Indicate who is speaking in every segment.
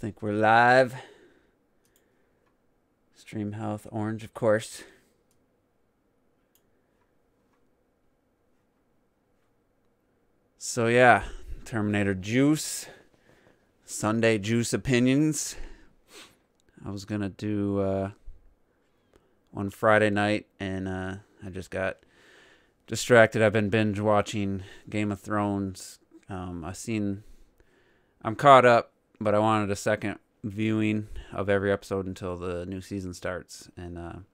Speaker 1: think we're live. Stream health orange, of course. So yeah, Terminator Juice, Sunday Juice opinions. I was gonna do one Friday night, and I just got distracted. I've been binge watching Game of Thrones. I'm caught up, but I wanted a second viewing of every episode until the new season starts, and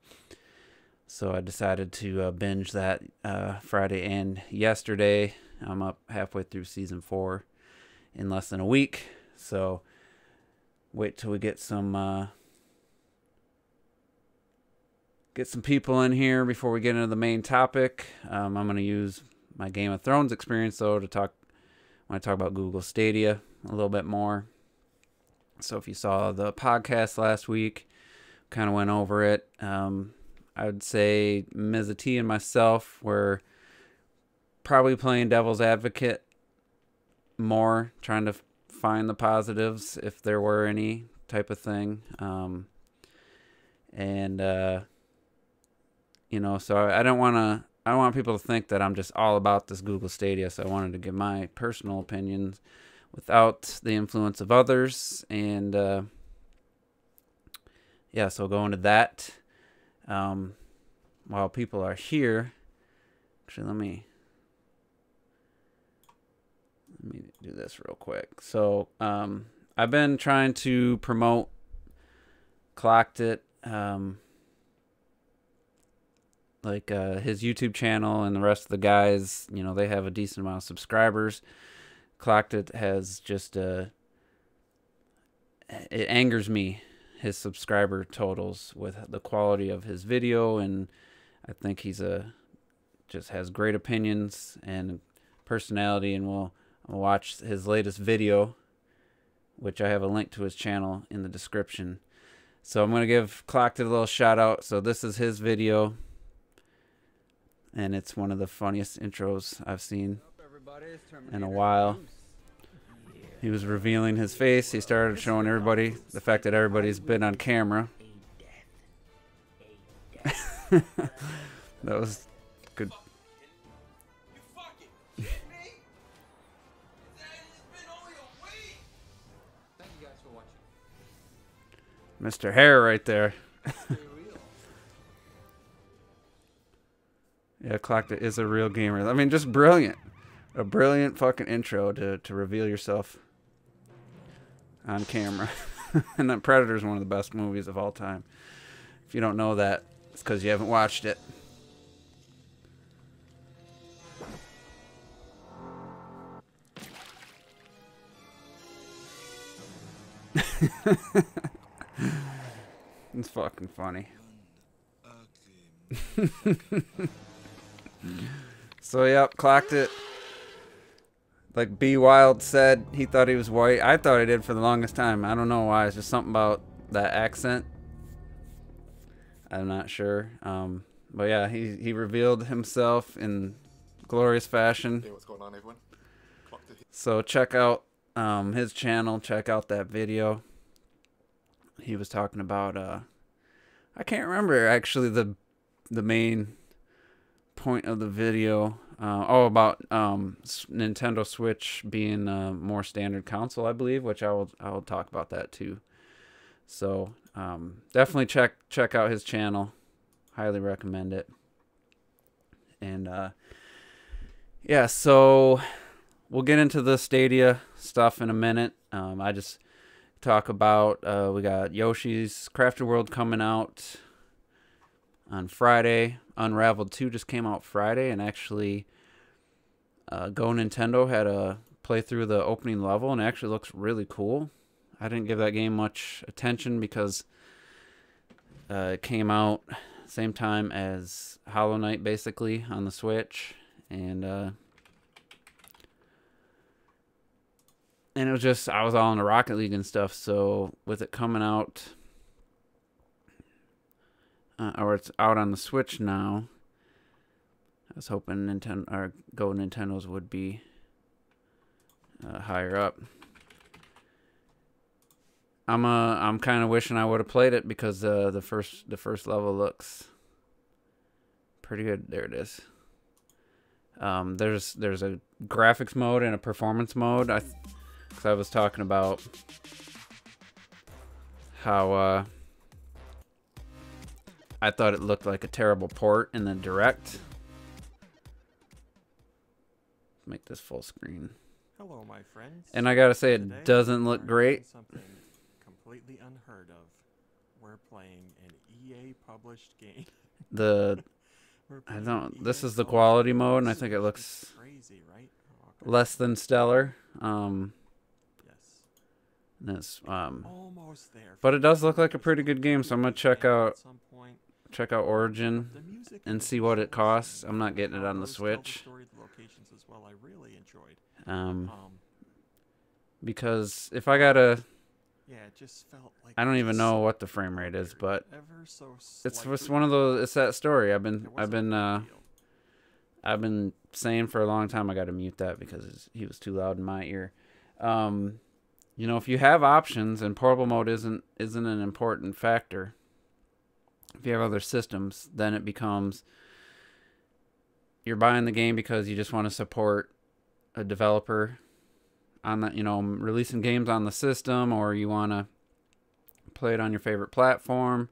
Speaker 1: so I decided to binge that Friday and yesterday. I'm up halfway through season 4 in less than a week, so wait till we get some people in here before we get into the main topic. I'm going to use my Game of Thrones experience though to talk when I talk about Google Stadia a little bit more. So if you saw the podcast last week, kind of went over it. I would say Ms. T and myself were probably playing devil's advocate more, trying to find the positives if there were any type of thing. So I don't want people to think that I'm just all about this Google Stadia. So I wanted to give my personal opinions without the influence of others. And yeah, so go into that. While people are here, actually, let me do this real quick. So I've been trying to promote Clocked It, his YouTube channel, and the rest of the guys, they have a decent amount of subscribers. Clocked It has just it angers me, his subscriber totals, with the quality of his video, and I think he's just has great opinions and personality, and we'll watch his latest video, which I have a link to his channel in the description. So I'm going to give Clocked It a little shout out. So this is his video, and it's one of the funniest intros I've seen in a while. He was revealing his face. He started showing everybody the fact that everybody's been on camera. That was good. Mr. Hair right there. Yeah, Clocked It is a real gamer. I mean, just brilliant. A brilliant fucking intro to reveal yourself on camera. And then Predator is one of the best movies of all time. If you don't know that, it's because you haven't watched it. It's fucking funny. So yep, Clocked It. Like B Wild said, he thought he was white. I thought I did for the longest time. I don't know why. It's just something about that accent. I'm not sure. But yeah, he revealed himself in glorious fashion.
Speaker 2: Hey, what's going on, everyone?
Speaker 1: So check out his channel. Check out that video. He was talking about I can't remember actually the main point of the video. About Nintendo Switch being a more standard console, I believe, which I will talk about that too. So definitely check out his channel. Highly recommend it. And yeah, so we'll get into the Stadia stuff in a minute. I just talk about we got Yoshi's Crafted World coming out on Friday. Unraveled 2 just came out Friday, and actually Go Nintendo had a playthrough of the opening level, and it actually looks really cool. I didn't give that game much attention because it came out same time as Hollow Knight, basically, on the Switch, and it was just, I was all into Rocket League and stuff, so with it coming out, or it's out on the Switch now, I was hoping Go Nintendo's would be higher up. I'm kind of wishing I would have played it because the first level looks pretty good. There it is. There's a graphics mode and a performance mode. Cause I was talking about how I thought it looked like a terrible port in the direct. Make this full screen.
Speaker 2: Hello, my friends.
Speaker 1: And I gotta say,
Speaker 2: Today,
Speaker 1: it doesn't look great.
Speaker 2: Something completely unheard of. We're playing an EA published game.
Speaker 1: This is the quality mode, and I think it looks
Speaker 2: crazy, right?
Speaker 1: less than stellar.
Speaker 2: Yes.
Speaker 1: This
Speaker 2: Almost there.
Speaker 1: but it does look like a pretty good game, so I'm gonna check out Origin and see what it costs. I'm not getting it on the Switch.
Speaker 2: I really enjoyed.
Speaker 1: Because if I gotta,
Speaker 2: yeah, it just felt like
Speaker 1: I don't even know what the frame rate is, but it's just one of those. It's that story. I've been saying for a long time I got to mute that because he was too loud in my ear. You know, if you have options and portable mode isn't an important factor. If you have other systems, then it becomes you're buying the game because you just want to support a developer on that, you know, releasing games on the system, or you want to play it on your favorite platform.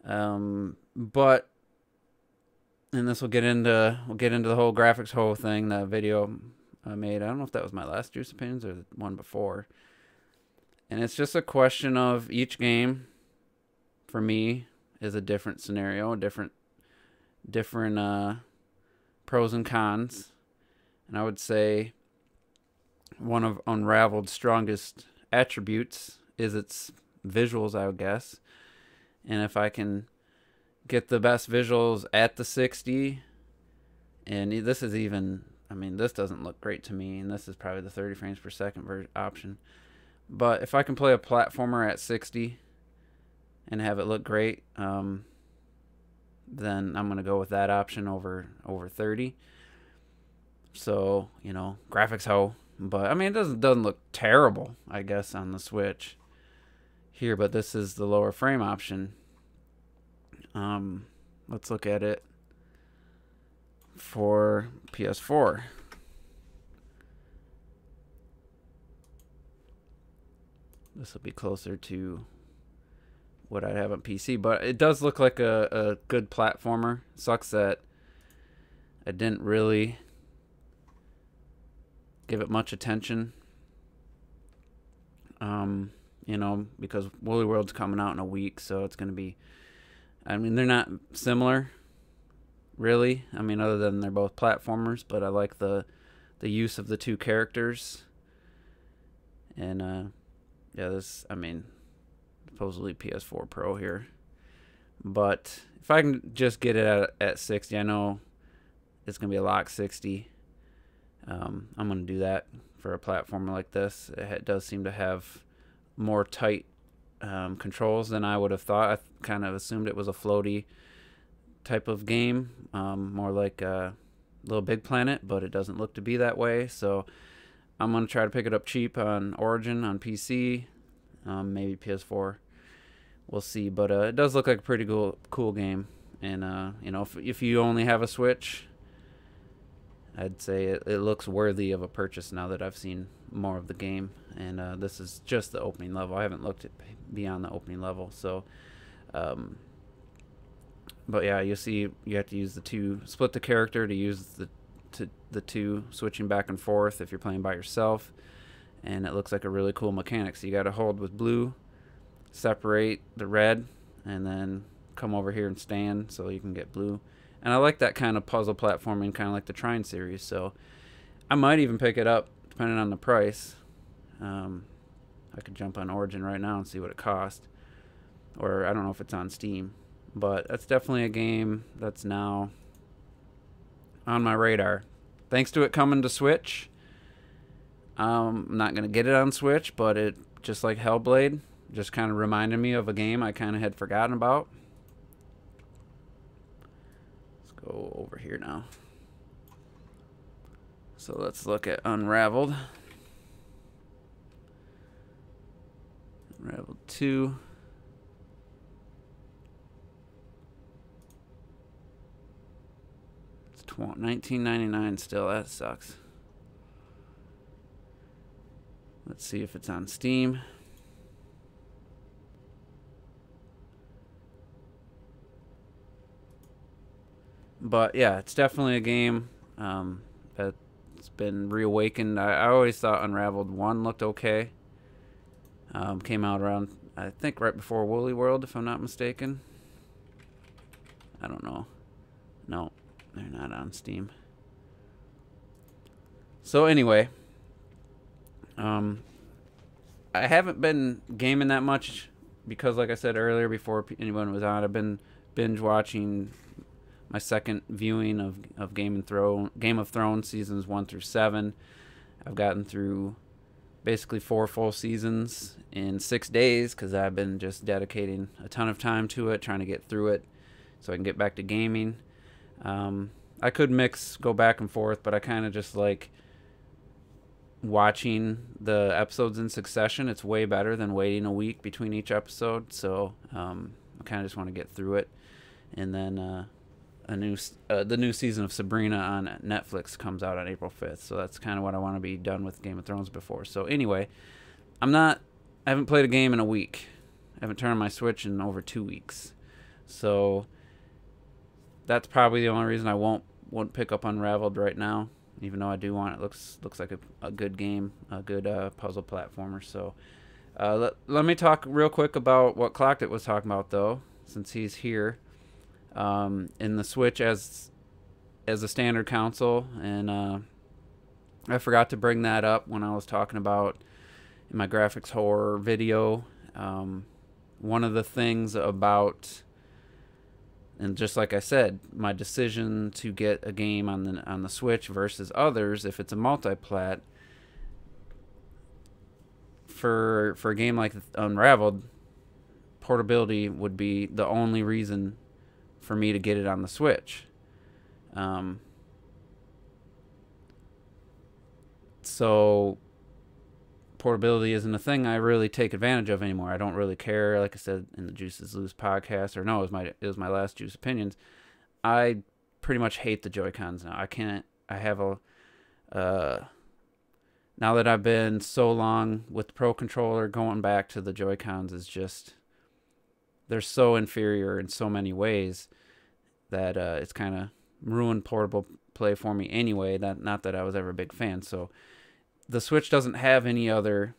Speaker 1: But and this will get into the whole graphics whole thing, the video I made. I don't know if that was my last Juice Opinions or the one before. And it's just a question of each game for me is a different scenario, different pros and cons. And I would say one of Unraveled's strongest attributes is its visuals, I would guess. And if I can get the best visuals at the 60, and this is even, I mean, this doesn't look great to me, and this is probably the 30 frames per second option. But if I can play a platformer at 60 and have it look great, then I'm going to go with that option over 30. So, you know, graphics hoe. But, I mean, it doesn't look terrible, I guess, on the Switch here. But this is the lower frame option. Let's look at it for PS4. This will be closer to what I'd have on PC, but it does look like a good platformer. Sucks that I didn't really give it much attention. You know, because Woolly World's coming out in a week, so it's going to be, I mean, they're not similar, really. I mean, other than they're both platformers, but I like the use of the two characters. And, yeah, this, I mean, supposedly PS4 Pro here. But if I can just get it at 60, I know it's going to be a lock 60. I'm going to do that for a platformer like this. It does seem to have more tight controls than I would have thought. I kind of assumed it was a floaty type of game, more like a Little Big Planet, but it doesn't look to be that way. So I'm going to try to pick it up cheap on Origin, on PC, maybe PS4. We'll see, but it does look like a pretty cool game. And you know, if you only have a Switch, I'd say it looks worthy of a purchase now that I've seen more of the game. And this is just the opening level. I haven't looked at beyond the opening level. So, but yeah, you see, you have to use split the character to use the two, switching back and forth if you're playing by yourself. And it looks like a really cool mechanic. So you got to hold with blue, separate the red, and then come over here and stand so you can get blue. And I like that kind of puzzle platforming, kind of like the Trine series. So I might even pick it up depending on the price. I could jump on Origin right now and see what it costs. Or I don't know if it's on Steam. But that's definitely a game that's now on my radar. Thanks to it coming to Switch. I'm not going to get it on Switch, but it, just like Hellblade, just kind of reminded me of a game I kind of had forgotten about. Let's go over here now. So let's look at Unraveled. Unraveled 2. It's $19.99 still. That sucks. Let's see if it's on Steam. But yeah, it's definitely a game that's been reawakened. I always thought Unraveled 1 looked okay. Came out around, I think, right before Woolly World, if I'm not mistaken. I don't know. No, they're not on Steam. So anyway, I haven't been gaming that much because, like I said earlier, before anyone was on, I've been binge watching my second viewing of Game of Thrones seasons 1 through 7. I've gotten through basically 4 full seasons in 6 days because I've been just dedicating a ton of time to it, trying to get through it so I can get back to gaming. I could go back and forth, but I kind of just like watching the episodes in succession. It's way better than waiting a week between each episode, so I kind of just want to get through it. And then the new season of Sabrina on Netflix comes out on April 5th, so that's kind of what I want to be done with Game of Thrones before. So anyway, I haven't played a game in a week. I haven't turned on my Switch in over 2 weeks. So that's probably the only reason I won't pick up Unraveled right now, even though I do want it. Looks like a good game, a good puzzle platformer. So let me talk real quick about what Clocked It was talking about, though, since he's here. In the Switch as a standard console, and I forgot to bring that up when I was talking about in my graphics horror video. One of the things about, and just like I said, my decision to get a game on the Switch versus others, if it's a multi-plat, for a game like Unraveled, portability would be the only reason for me to get it on the Switch. So portability isn't a thing I really take advantage of anymore. I don't really care. Like I said in the Juices Loose podcast, or no, it was my last Juice Opinions. I pretty much hate the Joy-Cons now. I have now that I've been so long with the Pro Controller, going back to the Joy-Cons is just, they're so inferior in so many ways that it's kind of ruined portable play for me anyway. Not that I was ever a big fan. So the Switch doesn't have any other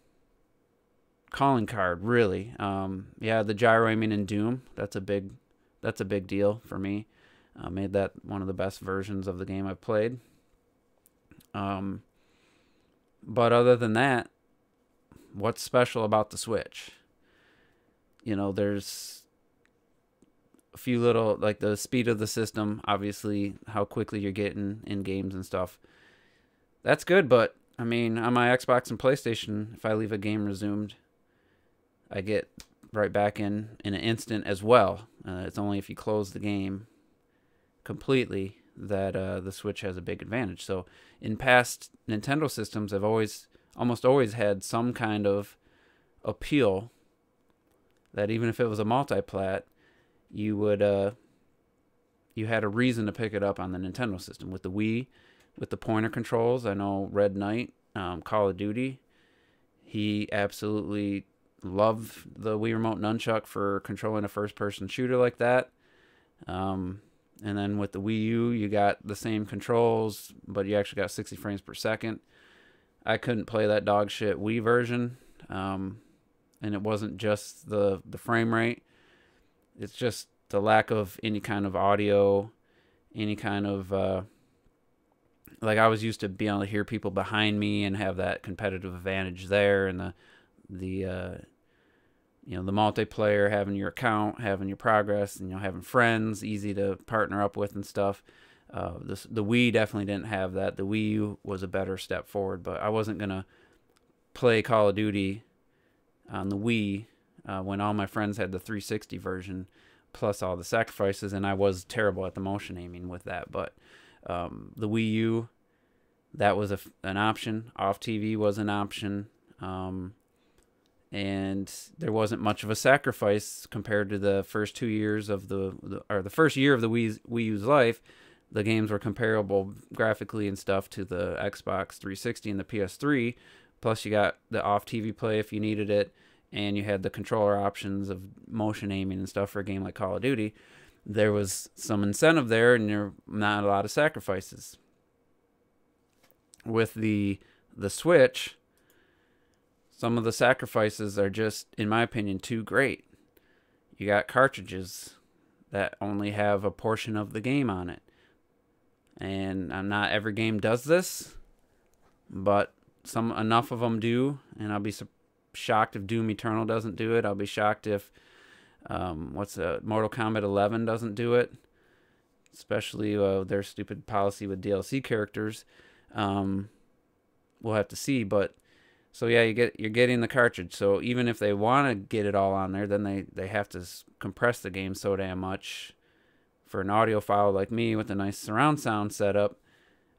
Speaker 1: calling card, really. Yeah, the gyro aiming in Doom, that's a big deal for me. Made that one of the best versions of the game I've played. But other than that, what's special about the Switch? You know, there's a few little, like the speed of the system, obviously how quickly you're getting in games and stuff. That's good, but I mean, on my Xbox and PlayStation, if I leave a game resumed, I get right back in an instant as well. It's only if you close the game completely that the Switch has a big advantage. So in past Nintendo systems, I've almost always had some kind of appeal that even if it was a multi-plat, you had a reason to pick it up on the Nintendo system. With the Wii, with the pointer controls, I know Red Knight, Call of Duty, he absolutely loved the Wii Remote Nunchuck for controlling a first-person shooter like that. And then with the Wii U, you got the same controls, but you actually got 60 frames per second. I couldn't play that dog shit Wii version, and it wasn't just the frame rate. It's just the lack of any kind of audio, any kind of like I was used to being able to hear people behind me and have that competitive advantage there, and the multiplayer, having your account, having your progress, and having friends easy to partner up with and stuff. The Wii definitely didn't have that. The Wii U was a better step forward, but I wasn't gonna play Call of Duty on the Wii when all my friends had the 360 version, plus all the sacrifices, and I was terrible at the motion aiming with that. But the Wii U, that was an option. Off TV was an option. and there wasn't much of a sacrifice compared to the first 2 years of the first year of the Wii U's life. The games were comparable graphically and stuff to the Xbox 360 and the PS3. Plus, you got the off TV play if you needed it, and you had the controller options of motion aiming and stuff for a game like Call of Duty. There was some incentive there, and there were not a lot of sacrifices. With the Switch, some of the sacrifices are just, in my opinion, too great. You got cartridges that only have a portion of the game on it. And not every game does this, but enough of them do, and I'll be shocked if Doom Eternal doesn't do it. I'll be shocked if Mortal Kombat 11 doesn't do it, especially their stupid policy with DLC characters. We'll have to see, but so yeah, you're getting the cartridge. So even if they want to get it all on there, then they have to compress the game so damn much. For an audiophile like me with a nice surround sound setup,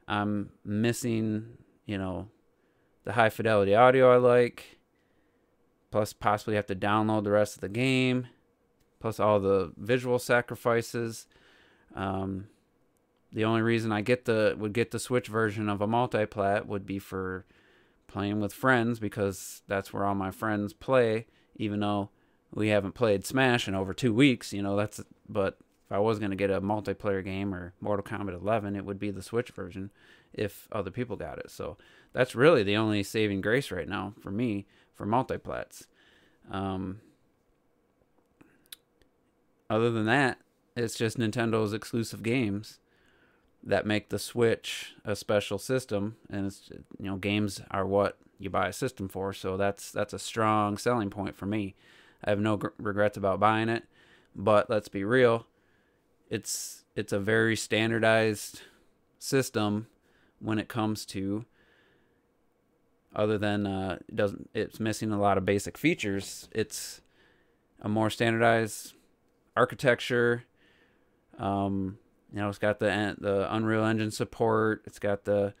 Speaker 1: I'm missing, the high fidelity audio I like. Plus, possibly have to download the rest of the game. Plus, all the visual sacrifices. The only reason I would get the Switch version of a multiplat would be for playing with friends, because that's where all my friends play. Even though we haven't played Smash in over 2 weeks, but if I was going to get a multiplayer game or Mortal Kombat 11, it would be the Switch version if other people got it. So that's really the only saving grace right now for me for multiplats. Other than that, it's just Nintendo's exclusive games that make the Switch a special system. And it's, games are what you buy a system for. So that's a strong selling point for me. I have no regrets about buying it, but let's be real. It's a very standardized system when it comes to, other than it's missing a lot of basic features. It's a more standardized architecture. It's got the Unreal Engine support. It's got the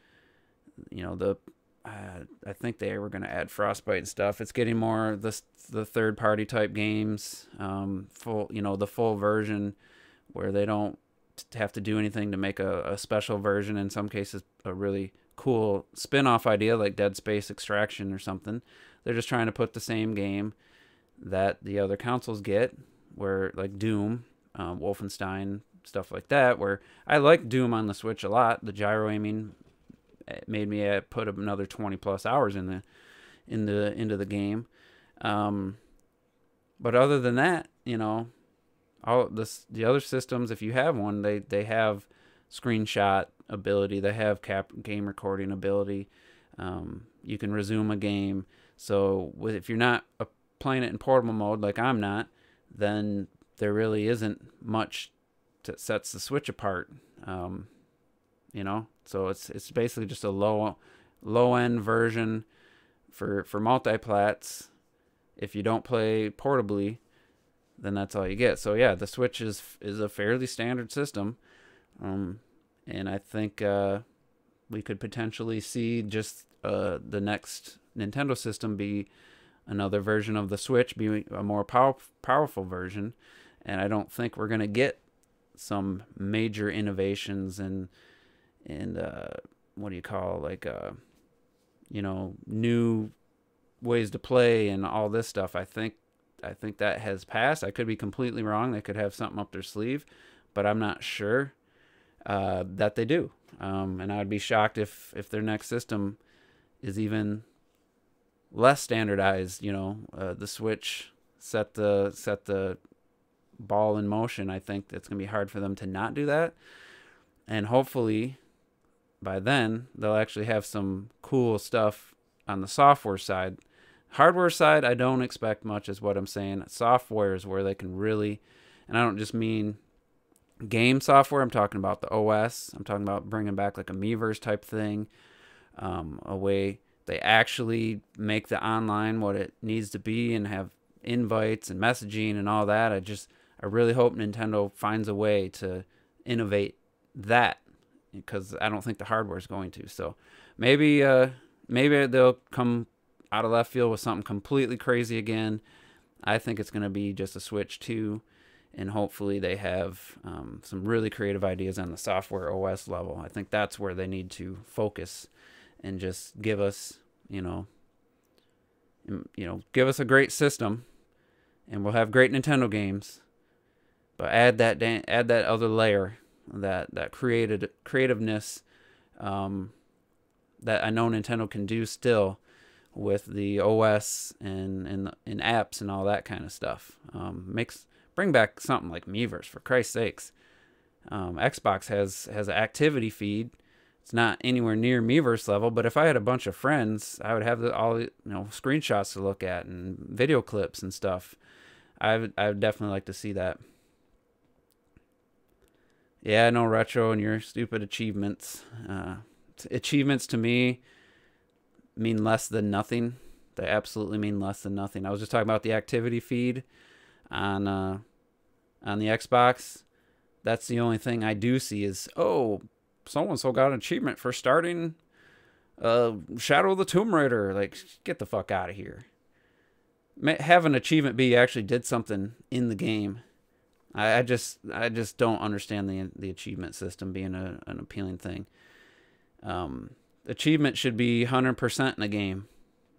Speaker 1: I think they were going to add Frostbite and stuff. It's getting more the third party type games, the full version, where they don't have to do anything to make a special version. In some cases, a really cool spin-off idea like Dead Space Extraction or something. They're just trying to put the same game that the other consoles get, where like Doom, Wolfenstein, stuff like that, where I like Doom on the Switch a lot. The gyro aiming made me put another 20 plus hours into the game. But other than that, the other systems, if you have one, they have screenshot ability, they have game recording ability. You can resume a game. So if you're not playing it in portable mode like I'm not, then there really isn't much that sets the Switch apart. So it's basically just a low end version for multiplats. If you don't play portably, then that's all you get. So yeah, the Switch is a fairly standard system, and I think we could potentially see just the next Nintendo system be another version of the Switch, be a more powerful version. And I don't think we're gonna get some major innovations and what do you call, like new ways to play and all this stuff. I think that has passed. I could be completely wrong. They could have something up their sleeve, but I'm not sure that they do. And I would be shocked if their next system is even less standardized. The Switch set the ball in motion. I think it's gonna be hard for them to not do that, and hopefully by then they'll actually have some cool stuff on the software side. Hardware side, I don't expect much, is what I'm saying. Software is where they can really, and I don't just mean game software. I'm talking about the OS. I'm talking about bringing back like a Miiverse type thing, a way they actually make the online what it needs to be and have invites and messaging and all that. I really hope Nintendo finds a way to innovate that, because I don't think the hardware is going to. So maybe they'll come out of left field with something completely crazy again. I think it's going to be just a Switch 2, and hopefully they have some really creative ideas on the software OS level. I think that's where they need to focus and just give us, give us a great system, and we'll have great Nintendo games. But add that other layer, that creativeness that I know Nintendo can do still with the OS and apps and all that kind of stuff. Bring back something like Miiverse, for Christ's sakes. Xbox has an activity feed. It's not anywhere near Miiverse level, but if I had a bunch of friends, I would have all screenshots to look at and video clips and stuff. I would definitely like to see that. Yeah, I know, Retro, and your stupid achievements. Achievements to me mean less than nothing. They absolutely mean less than nothing. I was just talking about the activity feed on the Xbox. That's the only thing I do see is, oh, so-and-so got an achievement for starting Shadow of the Tomb Raider. Like, get the fuck out of here. Have an achievement be you actually did something in the game. I just don't understand the achievement system being an appealing thing. Achievement should be 100% in a game.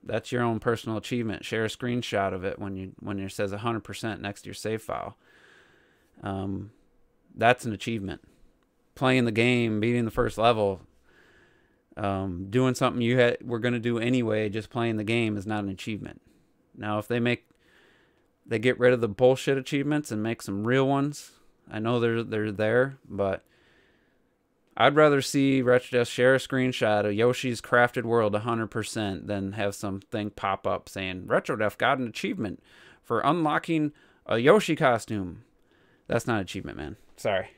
Speaker 1: That's your own personal achievement. Share a screenshot of it when it says 100% next to your save file. That's an achievement. Playing the game, beating the first level, doing something you were going to do anyway, just playing the game is not an achievement. Now, if they get rid of the bullshit achievements and make some real ones, I know they're there, but I'd rather see RetroDesk share a screenshot of Yoshi's Crafted World 100% than have something pop up saying RetroDesk got an achievement for unlocking a Yoshi costume. That's not an achievement, man. Sorry.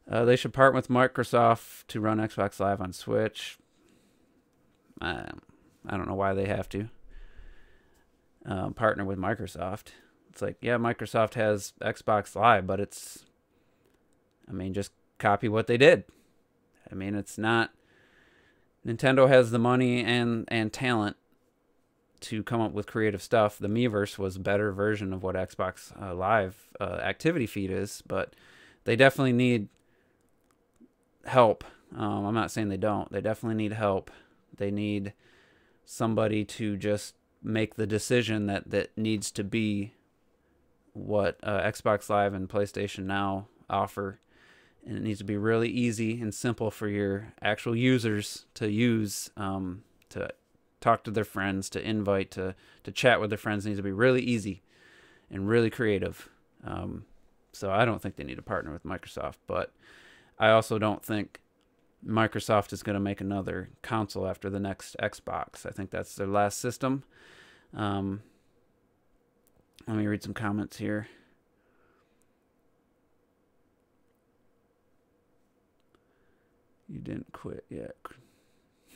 Speaker 1: They should partner with Microsoft to run Xbox Live on Switch. I don't know why they have to partner with Microsoft. It's like, yeah, Microsoft has Xbox Live, but just copy what they did. It's not... Nintendo has the money and talent to come up with creative stuff. The Miiverse was a better version of what Xbox Live activity feed is, but they definitely need help. I'm not saying they don't. They definitely need help. They need somebody to just make the decision that needs to be what Xbox Live and PlayStation Now offer. And it needs to be really easy and simple for your actual users to use, to talk to their friends, to invite, to chat with their friends. It needs to be really easy and really creative. So I don't think they need to partner with Microsoft, but I also don't think Microsoft is going to make another console after the next Xbox. I think that's their last system. Let me read some comments here. You didn't quit yet.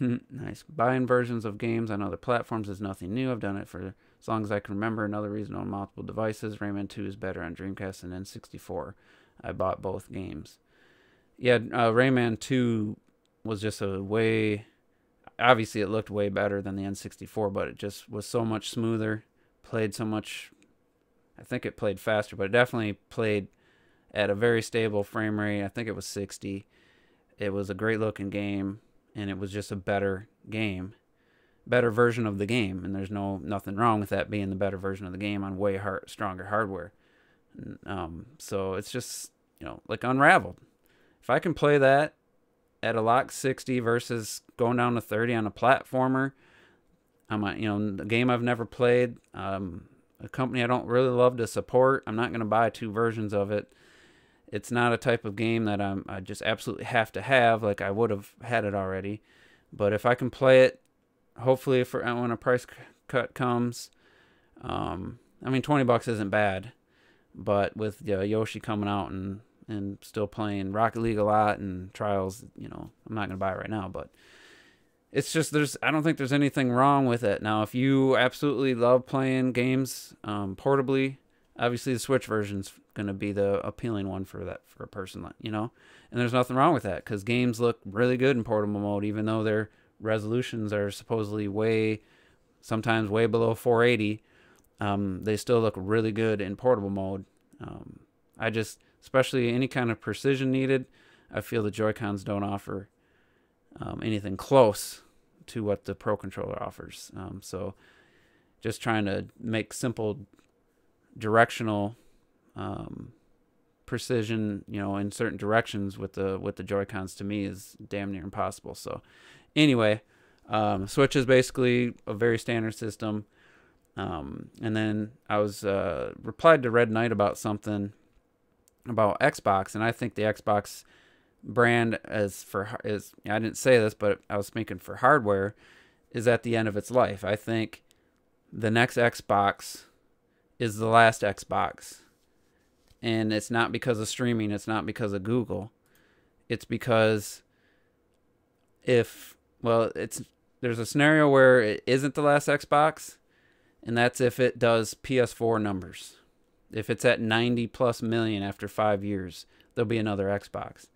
Speaker 1: Nice. Buying versions of games on other platforms is nothing new. I've done it for as long as I can remember. Another reason on multiple devices. Rayman 2 is better on Dreamcast and N64. I bought both games. Yeah, Rayman 2 was just obviously it looked way better than the N64, but it just was so much smoother. Played so much... I think it played faster, but it definitely played at a very stable frame rate. I think it was 60. It was a great looking game, and it was just a better game, better version of the game, and there's nothing wrong with that being the better version of the game on way stronger hardware. So it's just, like Unraveled. If I can play that at a lock 60 versus going down to 30 on a platformer, the game I've never played, a company I don't really love to support, I'm not going to buy two versions of it. It's not a type of game that I just absolutely have to have, like I would have had it already. But if I can play it, hopefully when a price cut comes, $20 isn't bad. But with Yoshi coming out and still playing Rocket League a lot and Trials, I'm not going to buy it right now. But it's just, I don't think there's anything wrong with it. Now, if you absolutely love playing games portably, obviously the Switch version's going to be the appealing one for a person, and there's nothing wrong with that because games look really good in portable mode, even though they're resolutions are supposedly sometimes way below 480, they still look really good in portable mode. Especially any kind of precision needed, I feel the Joy-Cons don't offer anything close to what the Pro Controller offers. So just trying to make simple directional precision, in certain directions with the Joy-Cons, to me is damn near impossible. So anyway, Switch is basically a very standard system. And then I was replied to Red Knight about something about Xbox, and I think the Xbox brand I didn't say this, but I was thinking for hardware, is at the end of its life. I think the next Xbox is the last Xbox. And it's not because of streaming, it's not because of Google. It's because there's a scenario where it isn't the last Xbox, and that's if it does PS4 numbers. If it's at 90 plus million after 5 years, there'll be another Xbox.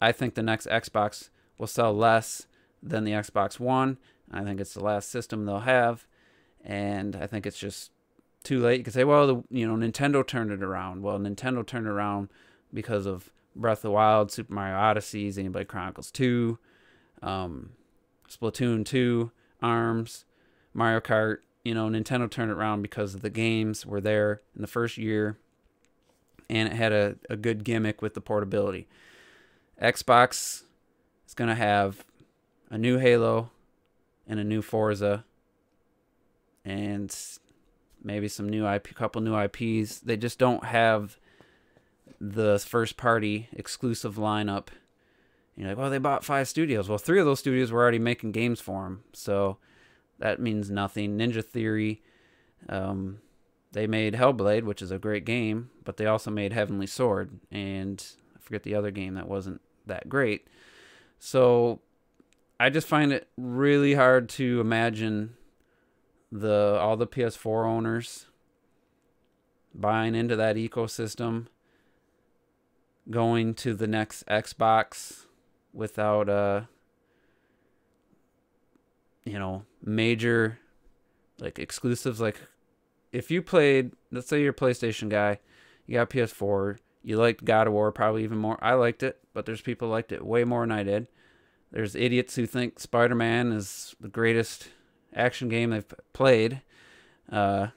Speaker 1: I think the next Xbox will sell less than the Xbox One. I think it's the last system they'll have, and I think it's just too late. You can say, well, Nintendo turned it around. Well, Nintendo turned it around because of Breath of the Wild, Super Mario Odyssey, Xenoblade Chronicles 2, Splatoon 2, ARMS, Mario Kart. Nintendo turned it around because of the games were there in the first year, and it had a good gimmick with the portability. Xbox is going to have a new Halo and a new Forza and maybe some couple new IPs. They just don't have the first party exclusive lineup. You're like, well, they bought 5 studios. Well, 3 of those studios were already making games for them, so that means nothing. Ninja Theory, they made Hellblade, which is a great game, but they also made Heavenly Sword, and I forget the other game that wasn't that great. So I just find it really hard to imagine all the PS4 owners buying into that ecosystem, going to the next Xbox without major exclusives. Like if you played, let's say you're a PlayStation guy, you got PS4, you liked God of War probably even more. I liked it, but there's people who liked it way more than I did. There's idiots who think Spider-Man is the greatest action game they've played. So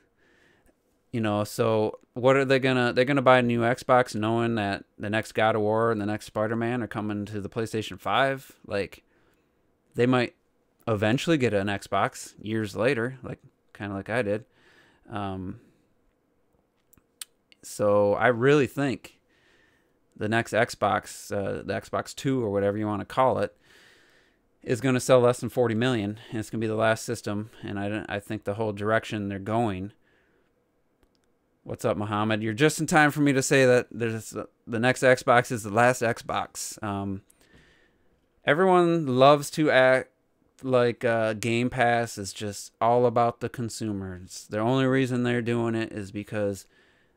Speaker 1: what are they gonna? They're gonna buy a new Xbox knowing that the next God of War and the next Spider-Man are coming to the PlayStation 5. Like, they might eventually get an Xbox years later, kind of like I did. So I really think the next Xbox, the Xbox 2 or whatever you want to call it, is going to sell less than 40 million, and it's going to be the last system. And I think the whole direction they're going. What's up, Muhammad? You're just in time for me to say that the next Xbox is the last Xbox. Everyone loves to act like Game Pass is just all about the consumers. The only reason they're doing it is because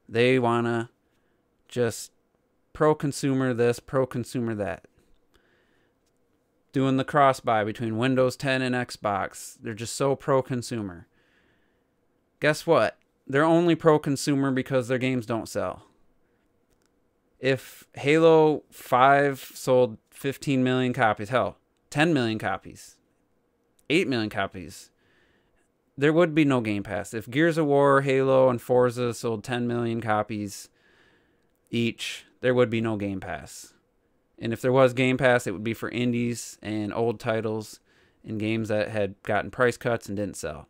Speaker 1: they want to just pro-consumer this, pro-consumer that. Doing the cross-buy between Windows 10 and Xbox. They're just so pro-consumer. Guess what? They're only pro-consumer because their games don't sell. If Halo 5 sold 15 million copies, hell, 10 million copies, 8 million copies, there would be no Game Pass. If Gears of War, Halo, and Forza sold 10 million copies each, there would be no Game Pass. And if there was Game Pass, it would be for indies and old titles and games that had gotten price cuts and didn't sell.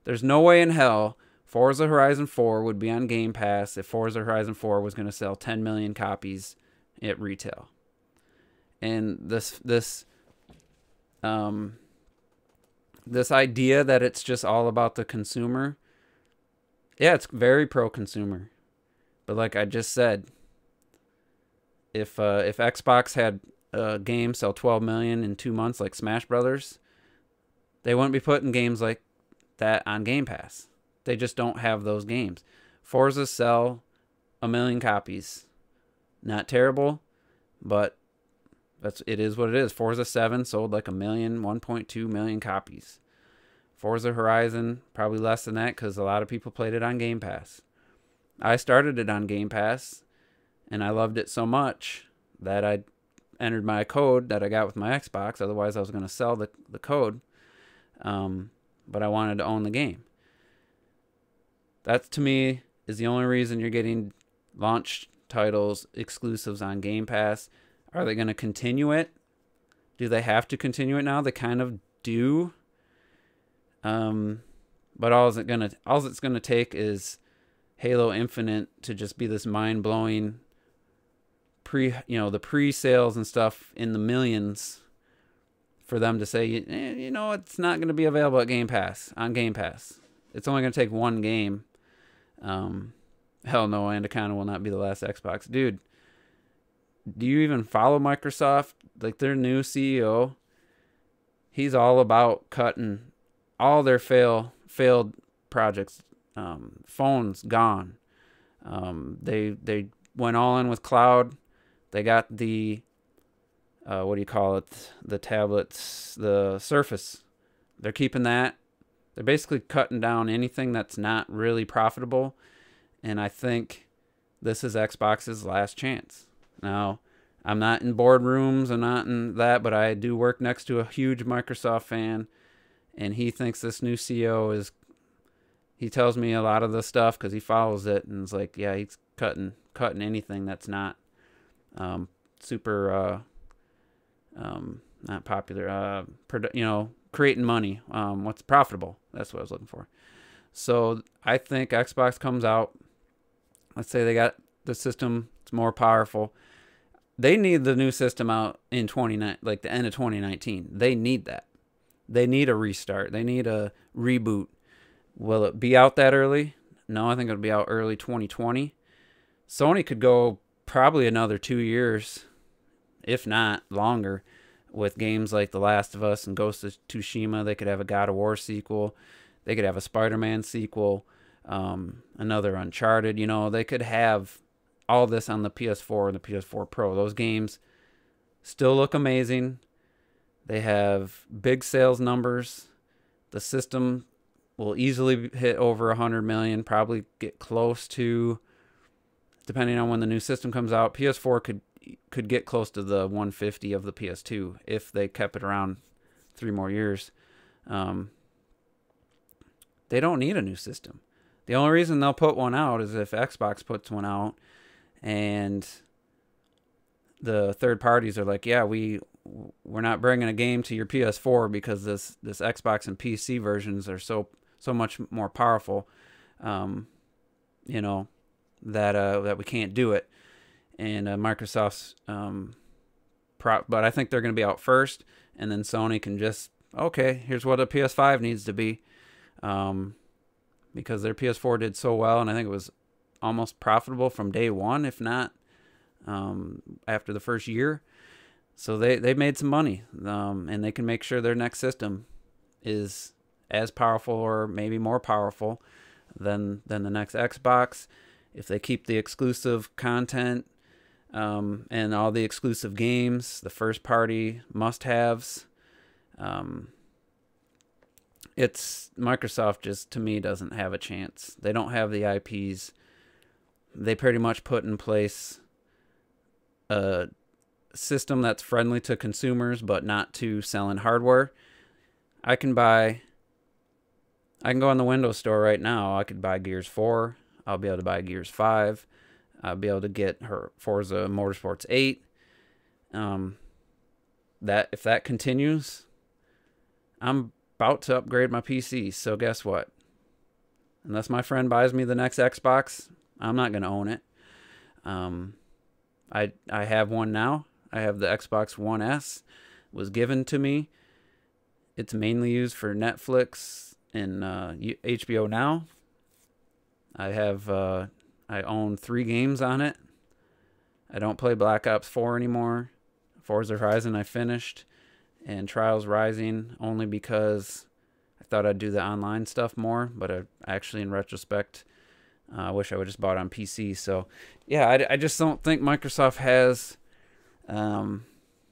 Speaker 1: There's no way in hell Forza Horizon 4 would be on Game Pass if Forza Horizon 4 was going to sell 10 million copies at retail. And this idea that it's just all about the consumer, yeah, it's very pro-consumer. But like I just said, if Xbox had a game sell 12 million in 2 months like Smash Brothers, they wouldn't be putting games like that on Game Pass. They just don't have those games. Forza sell 1 million copies. Not terrible, but It is what it is. Forza 7 sold like 1.2 million copies. Forza Horizon, probably less than that because a lot of people played it on Game Pass. I started it on Game Pass, and I loved it so much that I entered my code that I got with my Xbox. Otherwise, I was going to sell the code. But I wanted to own the game. That, to me, is the only reason you're getting launch titles, exclusives on Game Pass. Are they going to continue it? Do they have to continue it now? They kind of do. But all it's gonna take is Halo Infinite to just be this mind-blowing the pre-sales and stuff in the millions for them to say, it's not going to be available at Game Pass, on Game Pass. It's only going to take one game. Hell no, Anaconda will not be the last Xbox. Dude, do you even follow Microsoft? Like, their new CEO, he's all about cutting all their failed projects. Phones gone. They went all in with cloud. They got the the tablets, the Surface. They're keeping that. They're basically cutting down anything that's not really profitable, and I think this is Xbox's last chance. Now, I'm not in boardrooms, I'm not in that, but I do work next to a huge Microsoft fan, and he thinks this new CEO he tells me a lot of the stuff because he follows it, and it's like, yeah, he's cutting anything that's not super not popular, creating money, what's profitable. That's what I was looking for. So I think Xbox comes out, let's say they got the system, it's more powerful. They need the new system out in the end of 2019. They need that. They need a restart. They need a reboot. Will it be out that early? No, I think it'll be out early 2020. Sony could go probably another 2 years, if not longer, with games like The Last of Us and Ghost of Tsushima. They could have a God of War sequel. They could have a Spider-Man sequel, another Uncharted. They could have all this on the PS4 and the PS4 Pro. Those games still look amazing. They have big sales numbers. The system will easily hit over 100 million, probably get close to, depending on when the new system comes out. PS4 could get close to the 150 of the PS2 if they kept it around 3 more years. They don't need a new system. The only reason they'll put one out is if Xbox puts one out and the third parties are like, yeah, we're not bringing a game to your PS4 because this Xbox and PC versions are so much more powerful, that we can't do it. And Microsoft's but I think they're going to be out first, and then Sony can just, okay, here's what a PS5 needs to be, because their PS4 did so well, and I think it was almost profitable from day one, if not after the first year. So they made some money, and they can make sure their next system is as powerful or maybe more powerful than the next Xbox. If they keep the exclusive content and all the exclusive games, the first party must-haves, it's Microsoft just, to me, doesn't have a chance. They don't have the IPs. They pretty much put in place a system that's friendly to consumers but not to selling hardware. I can go on the Windows Store right now. I could buy Gears 4. I'll be able to buy Gears 5. I'll be able to get her Forza Motorsports 8. If that continues, I'm about to upgrade my PC. So guess what? Unless my friend buys me the next Xbox, I'm not going to own it. I have one now. I have the Xbox One S. It was given to me. It's mainly used for Netflix and HBO Now. I own 3 games on it. I don't play Black Ops 4 anymore. Forza Horizon I finished, and Trials Rising only because I thought I'd do the online stuff more, but I actually, in retrospect, I wish I would just bought it on PC. So yeah, I just don't think Microsoft has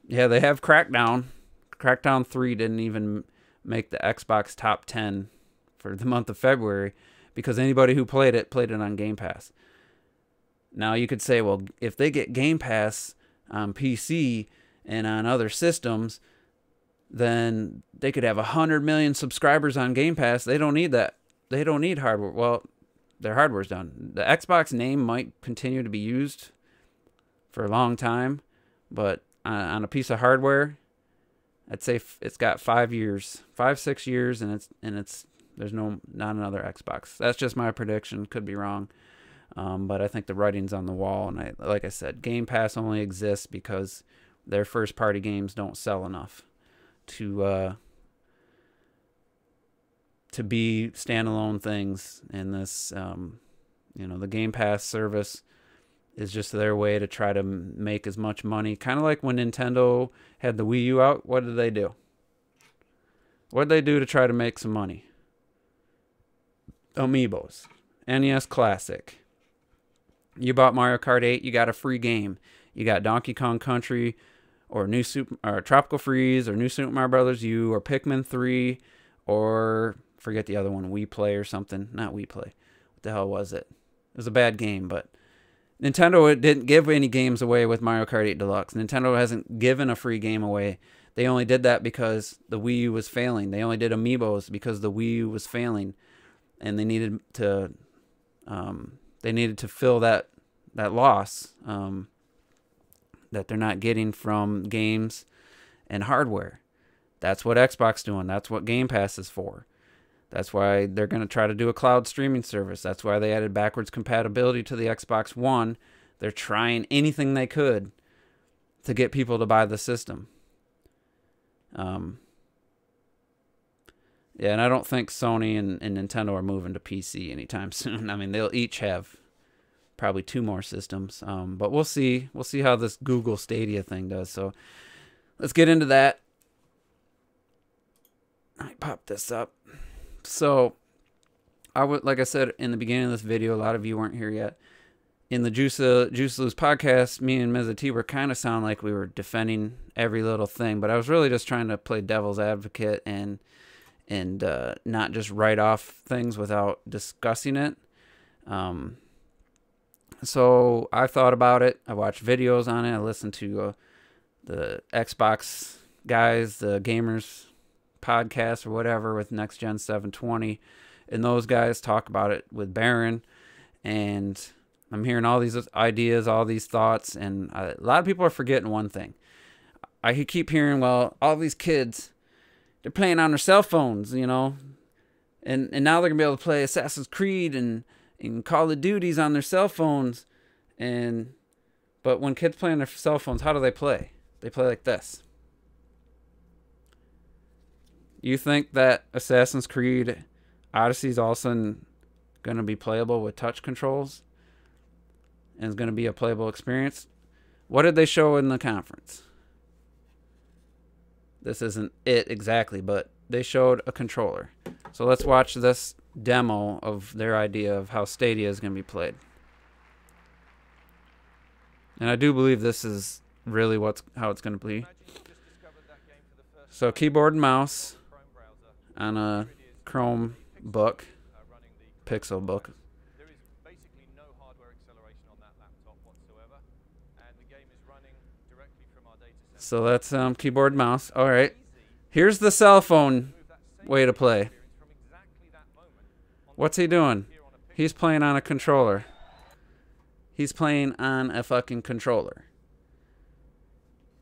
Speaker 1: Yeah, they have Crackdown. Crackdown 3 didn't even make the Xbox top 10 for the month of February because anybody who played it on Game Pass. Now you could say, well, if they get Game Pass on PC and on other systems, then they could have 100 million subscribers on Game Pass. They don't need that. They don't need hardware. Well, their hardware's done. The Xbox name might continue to be used for a long time, but on a piece of hardware, I'd say it's got 5 years, 6 years, and there's not another Xbox. That's just my prediction. Could be wrong, but I think the writing's on the wall. And like I said, Game Pass only exists because their first party games don't sell enough to be standalone things. And this, the Game Pass service is just their way to try to make as much money. Kind of like when Nintendo had the Wii U out. What did they do? What did they do to try to make some money? Amiibos. NES Classic. You bought Mario Kart 8, you got a free game. You got Donkey Kong Country, or Tropical Freeze, or New Super Mario Brothers U, or Pikmin 3, or forget the other one, Wii Play or something. Not Wii Play. What the hell was it? It was a bad game, but Nintendo didn't give any games away with Mario Kart 8 Deluxe. Nintendo hasn't given a free game away. They only did that because the Wii U was failing. They only did Amiibos because the Wii U was failing, and they needed to fill that loss that they're not getting from games and hardware. That's what Xbox doing. That's what Game Pass is for. That's why they're going to try to do a cloud streaming service. That's why they added backwards compatibility to the Xbox One. They're trying anything they could to get people to buy the system. Yeah, and I don't think Sony and Nintendo are moving to PC anytime soon. I mean, they'll each have probably 2 more systems. But we'll see. We'll see how this Google Stadia thing does. So let's get into that. Let me pop this up. So, like I said in the beginning of this video, a lot of you weren't here yet. In the Juice Loose podcast, me and Ms. T were kind of sound like we were defending every little thing, but I was really just trying to play devil's advocate and not just write off things without discussing it. So I thought about it. I watched videos on it. I listened to the Xbox guys, the gamers podcast or whatever with Next Gen 720, and those guys talk about it with Baron, and I'm hearing all these ideas, all these thoughts, and a lot of people are forgetting one thing. I keep hearing, well, all these kids, they're playing on their cell phones, and now they're gonna be able to play Assassin's Creed and Call of Duties on their cell phones, but when kids play on their cell phones, how do they play? They play like this. You think that Assassin's Creed Odyssey is all of a sudden going to be playable with touch controls and is going to be a playable experience? What did they show in the conference? This isn't it exactly, but they showed a controller. So let's watch this demo of their idea of how Stadia is going to be played. And I do believe this is really how it's going to be. So keyboard and mouse on a Chrome book, Pixel book.
Speaker 3: There is basically no hardware acceleration on that laptop whatsoever, and the game is running directly from our data center.
Speaker 1: So that's keyboard and mouse. All right. Here's the cell phone way to play. What's he doing? He's playing on a controller. He's playing on a fucking controller.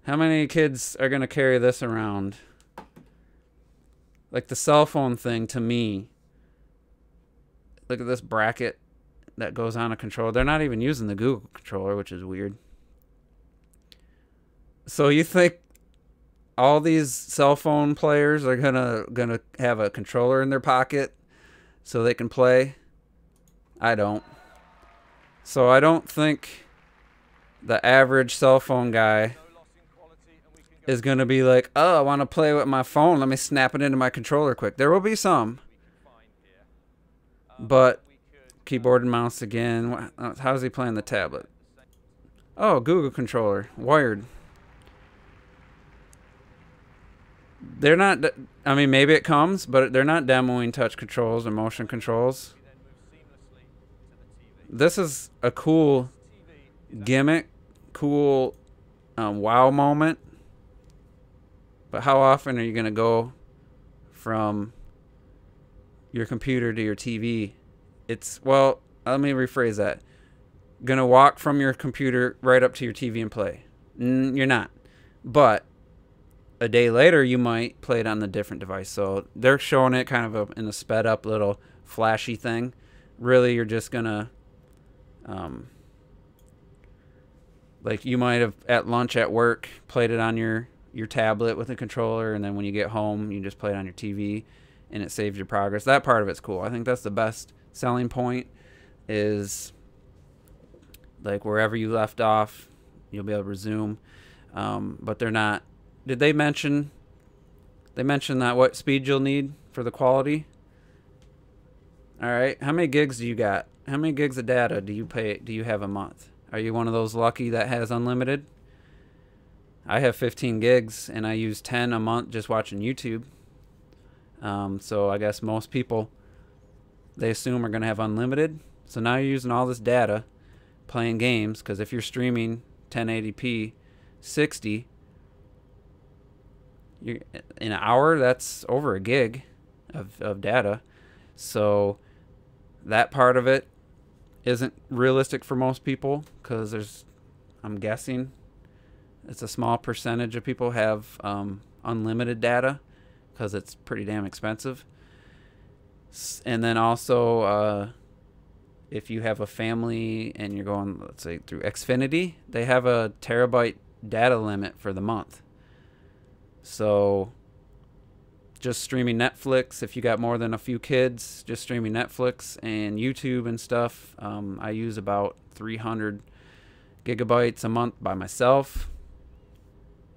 Speaker 1: How many kids are going to carry this around? Like the cell phone thing, to me, look at this bracket that goes on a controller. They're not even using the Google controller, which is weird. So you think all these cell phone players are gonna have a controller in their pocket so they can play? I don't. So I don't think the average cell phone guy is going to be like, oh, I want to play with my phone. Let me snap it into my controller quick. There will be some. But keyboard and mouse again. How's he playing the tablet? Oh, Google controller. Wired. they're not. I mean, maybe it comes, but they're not demoing touch controls or motion controls.
Speaker 3: We then move seamlessly to the TV.
Speaker 1: This is a cool
Speaker 3: TV is
Speaker 1: gimmick, cool wow moment. But how often are you going to go from your computer to your TV? Well, let me rephrase that. Going to walk from your computer right up to your TV and play. You're not. But a day later, you might play it on the different device. So they're showing it kind of in a sped up little flashy thing. Really, you're just going to, like you might have at lunch at work played it on your tablet with a controller, and then when you get home, you just play it on your TV, and it saves your progress. That part of it's cool. I think that's the best selling point, is like wherever you left off, you'll be able to resume. But they're not. Did they mention? They mentioned that what speed you'll need for the quality. All right. How many gigs do you got? How many gigs of data do you have a month? Are you one of those lucky that has unlimited? I have 15 gigs, and I use 10 a month just watching YouTube. So I guess most people, they assume, are going to have unlimited. So now you're using all this data playing games, because if you're streaming 1080p 60, in an hour, that's over a gig of data. So that part of it isn't realistic for most people, because I'm guessing it's a small percentage of people have unlimited data, because it's pretty damn expensive. And then also, if you have a family and you're going, let's say, through Xfinity, they have a terabyte data limit for the month. So just streaming Netflix, if you got more than a few kids, just streaming Netflix and YouTube and stuff, I use about 300 gigabytes a month by myself.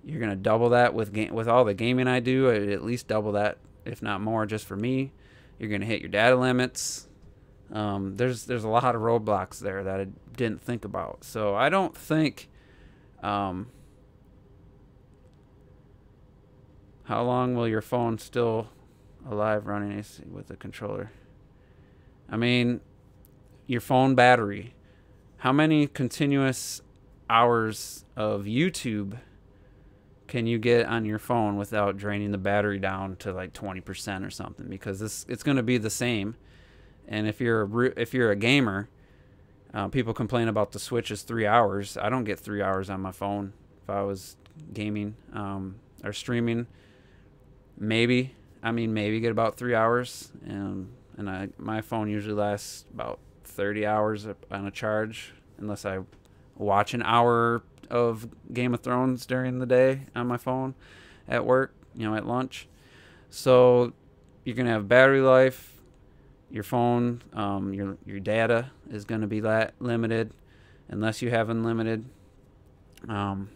Speaker 1: You're gonna double that with all the gaming I do. At least double that, if not more, just for me. You're gonna hit your data limits. There's a lot of roadblocks there that I didn't think about. So I don't think. How long will your phone still alive running AC with a controller? I mean, your phone battery. How many continuous hours of YouTube can you get on your phone without draining the battery down to like 20% or something? Because it's going to be the same. And if you're a gamer, people complain about the Switch is 3 hours. I don't get 3 hours on my phone if I was gaming or streaming. Maybe get about 3 hours, and my phone usually lasts about 30 hours on a charge, unless I watch an hour of Game of Thrones during the day on my phone at work, at lunch. So you're gonna have battery life. Your phone, your data is gonna be limited, unless you have unlimited. And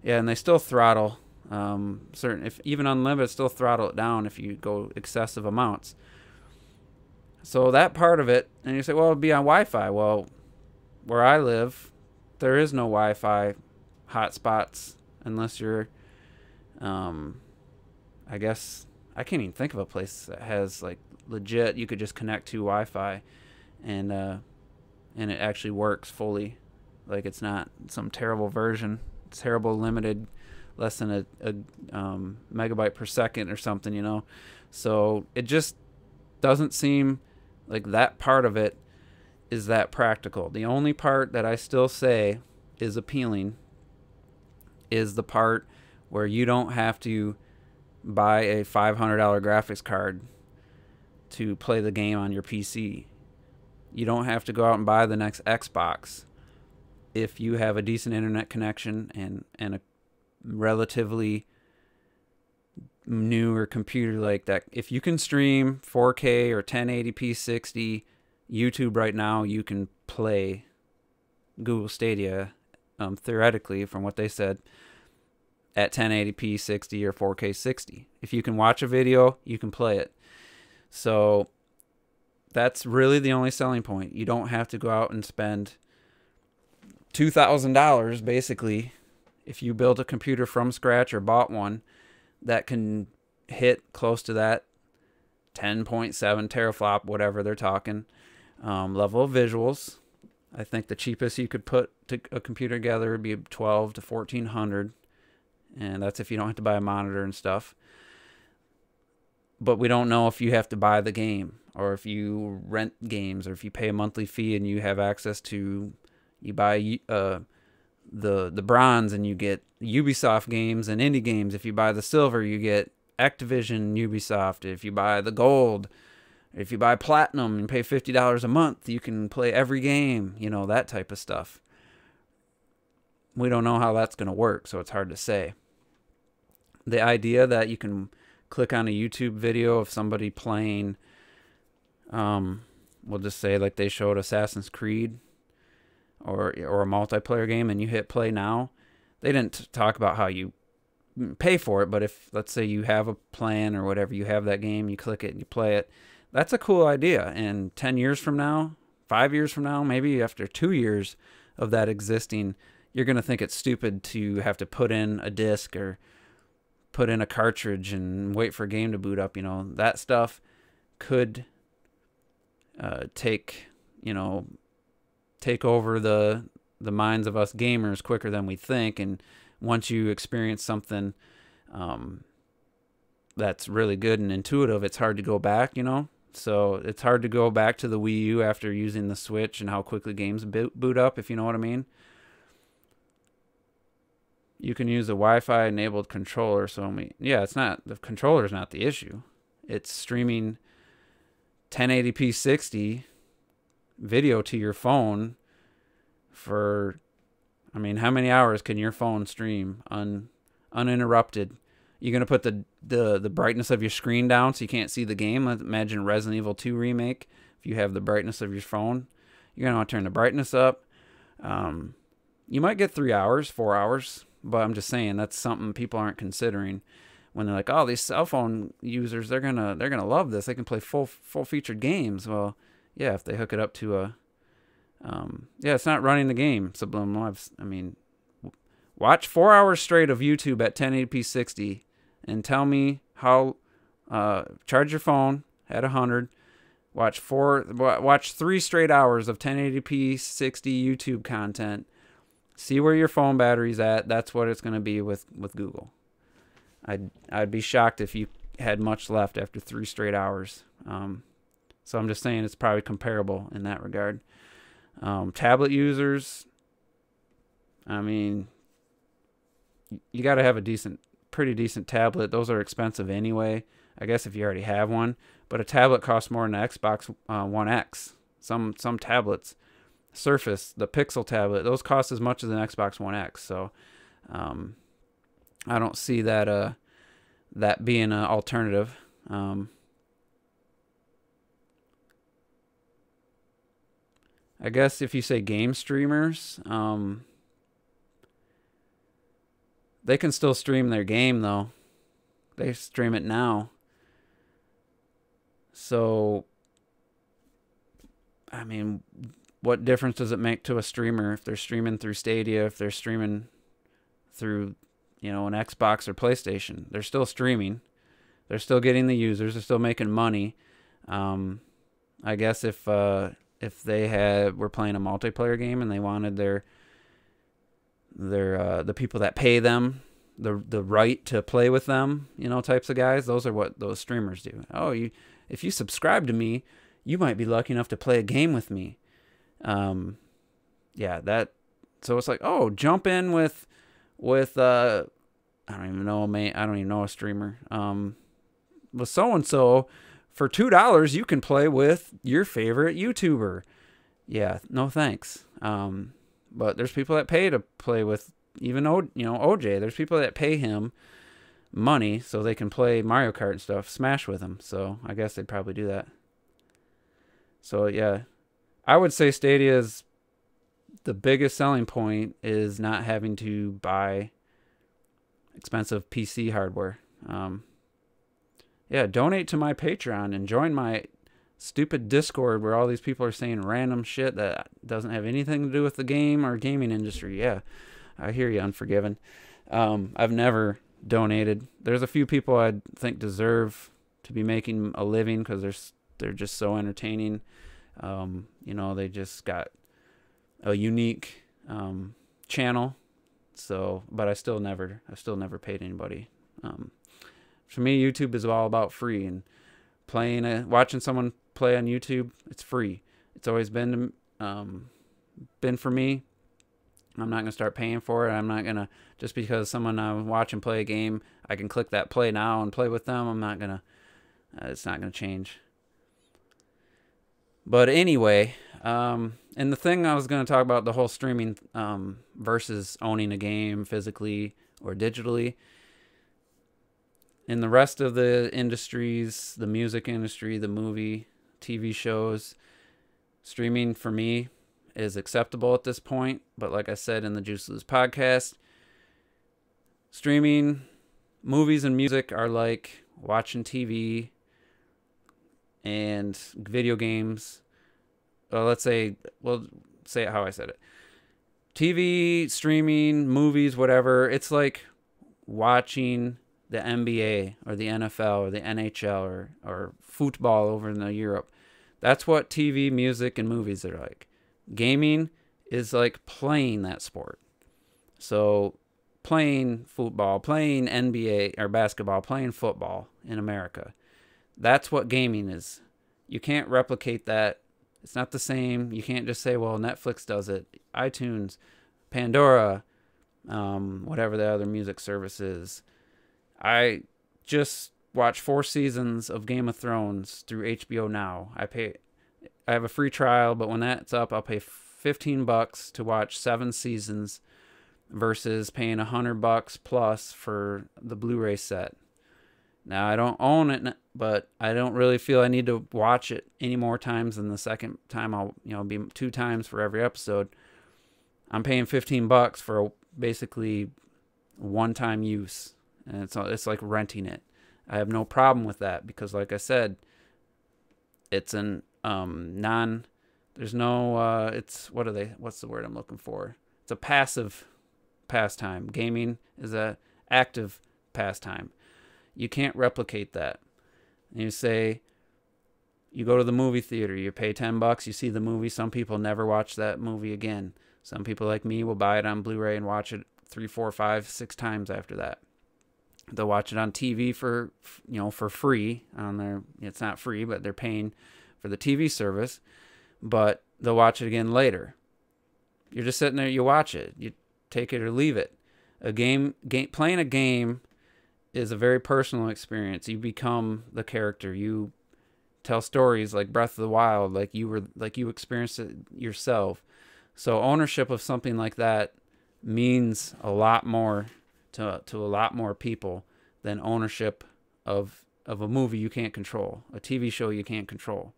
Speaker 1: they still throttle. If even unlimited, still throttle it down if you go excessive amounts. So that part of it, and you say, well, it'd be on Wi-Fi. Well, where I live, there is no Wi-Fi hotspots unless you're, I guess I can't even think of a place that has like legit. You could just connect to Wi-Fi, and it actually works fully. Like, it's not some terrible version, terrible limited, less than a megabyte per second or something, So it just doesn't seem like that part of it is that practical. The only part that I still say is appealing is the part where you don't have to buy a $500 graphics card to play the game on your PC. You don't have to go out and buy the next Xbox if you have a decent internet connection and a relatively newer computer like that. If you can stream 4K or 1080p 60 YouTube right now, you can play Google Stadia, theoretically, from what they said, at 1080p 60 or 4K 60. If you can watch a video, you can play it. So that's really the only selling point. You don't have to go out and spend $2,000 basically. If you build a computer from scratch or bought one, that can hit close to that 10.7 teraflop, whatever they're talking, level of visuals. I think the cheapest you could put a computer together would be 12 to 1400, and that's if you don't have to buy a monitor and stuff. But we don't know if you have to buy the game, or if you rent games, or if you pay a monthly fee and you have access to, you buy the bronze and you get Ubisoft games and indie games. If you buy the silver, you get Activision, Ubisoft. If you buy the gold, if you buy platinum and pay $50 a month, you can play every game, you know, that type of stuff. We don't know how that's going to work, so it's hard to say. The idea that you can click on a YouTube video of somebody playing, we'll just say like they showed Assassin's Creed or a multiplayer game, and you hit play now. They didn't talk about how you pay for it, but if, let's say you have a plan or whatever, you have that game, you click it and you play it, that's a cool idea. And 10 years from now, 5 years from now, maybe after 2 years of that existing, you're going to think it's stupid to have to put in a disc or put in a cartridge and wait for a game to boot up. You know, that stuff could take over the minds of us gamers quicker than we think. And once you experience something that's really good and intuitive, it's hard to go back, you know. So it's hard to go back to the Wii U after using the Switch and how quickly games boot up, if you know what I mean. You can use a Wi-Fi enabled controller. So yeah, it's not, the controller is not the issue. It's streaming 1080p 60 video to your phone for, I mean, how many hours can your phone stream uninterrupted? You're going to put the brightness of your screen down so you can't see the game. Imagine Resident Evil 2 Remake. If you have the brightness of your phone, you're going to want to turn the brightness up. You might get 3 hours, 4 hours, but I'm just saying that's something people aren't considering when they're like, oh, these cell phone users, they're gonna love this. They can play full featured games. Well, yeah, if they hook it up to a yeah, it's not running the game. Subliminal. I mean, watch 4 hours straight of YouTube at 1080p 60 and tell me how, charge your phone at 100, watch 3 straight hours of 1080p 60 YouTube content, see where your phone battery's at. That's what it's going to be with Google. I'd be shocked if you had much left after 3 straight hours. So I'm just saying it's probably comparable in that regard. Tablet users, I mean, you got to have a pretty decent tablet. Those are expensive anyway, I guess, if you already have one. But a tablet costs more than an Xbox One X. Some tablets, Surface, the Pixel tablet, those cost as much as an Xbox One X. So I don't see that that being an alternative. I guess if you say game streamers, they can still stream their game, though. They stream it now. So, I mean, what difference does it make to a streamer if they're streaming through Stadia, if they're streaming through, you know, an Xbox or PlayStation? They're still streaming. They're still getting the users. They're still making money. I guess if they were playing a multiplayer game and they wanted the people that pay them the right to play with them, you know, types of guys, those are what those streamers do. Oh, if you subscribe to me, you might be lucky enough to play a game with me. Yeah, so it's like, oh, jump in with I don't even know a streamer. With so and so, for $2 you can play with your favorite YouTuber. Yeah, no thanks. But there's people that pay to play with, even OJ. There's people that pay him money so they can play Mario Kart and stuff, Smash with him. So I guess they'd probably do that. So yeah, I would say Stadia's the biggest selling point is not having to buy expensive PC hardware. Yeah, donate to my Patreon and join my stupid Discord where all these people are saying random shit that doesn't have anything to do with the game or gaming industry. Yeah, I hear you, Unforgiven. I've never donated. There's a few people I think deserve to be making a living because they're just so entertaining. You know, they just got a unique channel. So, but I've still never paid anybody. For me, YouTube is all about free, and watching someone play on YouTube, it's free. It's always been for me. I'm not gonna start paying for it. I'm not gonna, just because someone I'm watching play a game, I can click that play now and play with them. I'm not gonna. It's not gonna change. But anyway, and the thing I was gonna talk about, the whole streaming versus owning a game physically or digitally. In the rest of the industries, the music industry, the movie, TV shows, streaming for me is acceptable at this point. But like I said in the Juice Loose podcast, streaming movies and music are like watching TV and video games. We'll say it how I said it. TV, streaming, movies, whatever. It's like watching the NBA or the NFL or the NHL or football over in Europe. That's what TV, music, and movies are like. Gaming is like playing that sport. So playing football, playing NBA or basketball, playing football in America. That's what gaming is. You can't replicate that. It's not the same. You can't just say, well, Netflix does it, iTunes, Pandora, whatever the other music service is. I just watched 4 seasons of Game of Thrones through HBO Now. I have a free trial, but when that's up, I'll pay $15 to watch 7 seasons versus paying $100 plus for the Blu-ray set. Now, I don't own it, but I don't really feel I need to watch it any more times than the second time. I'll be 2 times for every episode. I'm paying $15 for basically one-time use, and it's like renting it. I have no problem with that because, like I said, it's an there's no what's the word I'm looking for? It's a passive pastime. Gaming is a active pastime. You can't replicate that. And you go to the movie theater, you pay $10, you see the movie. Some people never watch that movie again. Some people like me will buy it on Blu-ray and watch it 3, 4, 5, 6 times after that. They'll watch it on TV for free on their. It's not free, but they're paying for the TV service. But they'll watch it again later. You're just sitting there, you watch it, you take it or leave it. Playing a game is a very personal experience. You become the character. You tell stories like Breath of the Wild, like you experienced it yourself. So ownership of something like that means a lot more to a lot more people than ownership of a movie you can't control, a TV show you can't control.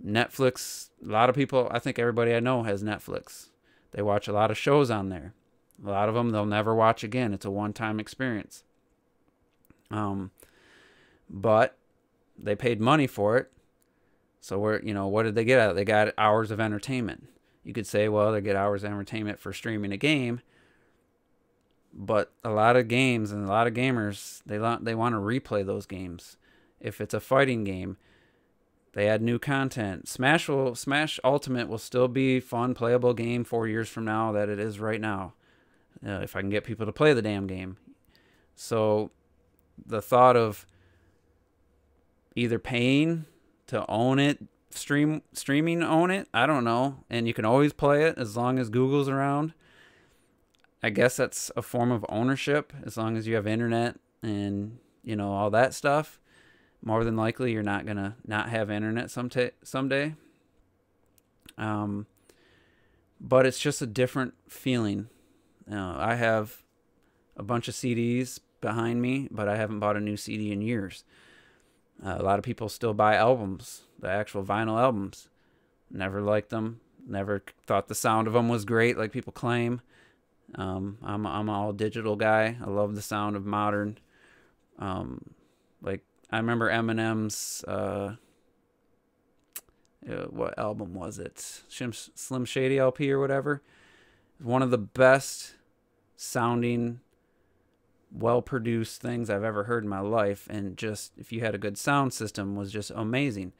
Speaker 1: Netflix, a lot of people, I think everybody I know has Netflix. They watch a lot of shows on there. A lot of them they'll never watch again. It's a one-time experience. But they paid money for it. So what did they get out of it? They got hours of entertainment. You could say, well, they get hours of entertainment for streaming a game. But a lot of games and a lot of gamers, they want to replay those games. If it's a fighting game, they add new content. Smash Ultimate will still be fun, playable game 4 years from now that it is right now. If I can get people to play the damn game. So the thought of either paying to own it, streaming own it, I don't know. And you can always play it as long as Google's around. I guess that's a form of ownership as long as you have internet and, all that stuff. More than likely, you're not going to not have internet someday. But it's just a different feeling. I have a bunch of CDs behind me, but I haven't bought a new CD in years. A lot of people still buy albums, the actual vinyl albums. Never liked them. Never thought the sound of them was great like people claim. I'm an all digital guy. I love the sound of modern. Like I remember Eminem's what album was it? Slim Shady LP or whatever. One of the best sounding well-produced things I've ever heard in my life, and just if you had a good sound system, was just amazing.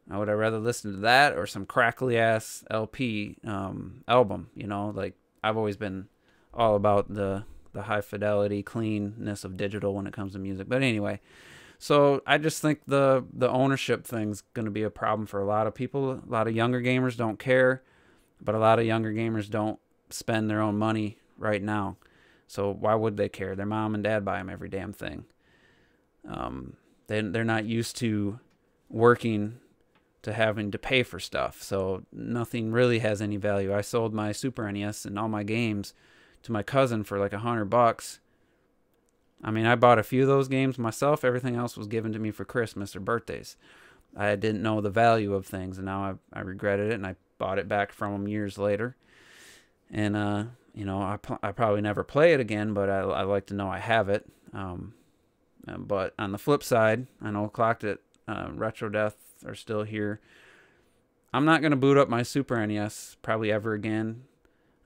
Speaker 1: Now, would I rather listen to that or some crackly ass LP album? You know, like I've always been all about the high fidelity cleanness of digital when it comes to music. But anyway, so I just think the ownership thing's going to be a problem for a lot of people. A lot of younger gamers don't care, but a lot of younger gamers don't spend their own money right now. So why would they care? Their mom and dad buy them every damn thing. They're not used to working to having to pay for stuff, so nothing really has any value. I sold my Super NES and all my games to my cousin for like $100. I mean, I bought a few of those games myself. Everything else was given to me for Christmas or birthdays. I didn't know the value of things, and now I regretted it, and I bought it back from them years later. And you know, I probably never play it again, but I like to know I have it. But on the flip side, I know Clocked It, Retro Death are still here. I'm not going to boot up my Super NES probably ever again.